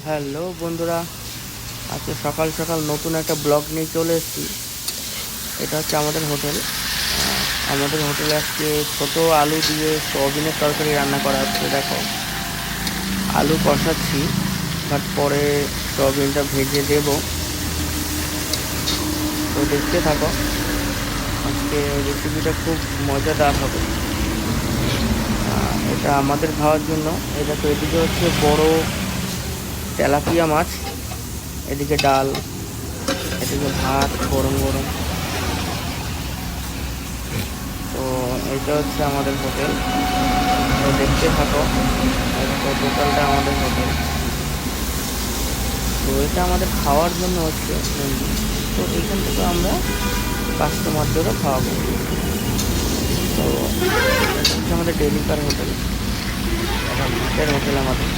Hello বন্ধুরা, আজকে সকাল সকাল নতুন একটা ব্লগ নিয়ে চলে এসেছি। এটা হচ্ছে আমাদের হোটেল। আমাদের হোটেলে আজকে ছোট আলু দিয়ে সয়াবিনের তরকারি রান্না করা হচ্ছে। দেখো, আলু কষাচ্ছি, বাট পরে সয়াবিনটা ভেজে দেব। তো দেখতে থাকো, আজকে রেসিপিটা খুব মজাদার হবে। এটা আমাদের খাওয়ার জন্য। এটা তো এদিকে হচ্ছে বড় তেলাপিয়া মাছ, এদিকে ডাল, এদিকে ভাত গরম গরম। তো এটা হচ্ছে আমাদের হোটেল। তো দেখতে থাকো, তো টোটালটা আমাদের হোটেল। তো এটা আমাদের খাওয়ার জন্য হচ্ছে মেনলি। তো এখান থেকে আমরা কাস্টমারদেরও খাওয়াবো। তো এটা হচ্ছে আমাদের ডেলিকার হোটেল, এটা ভাতের হোটেল আমাদের।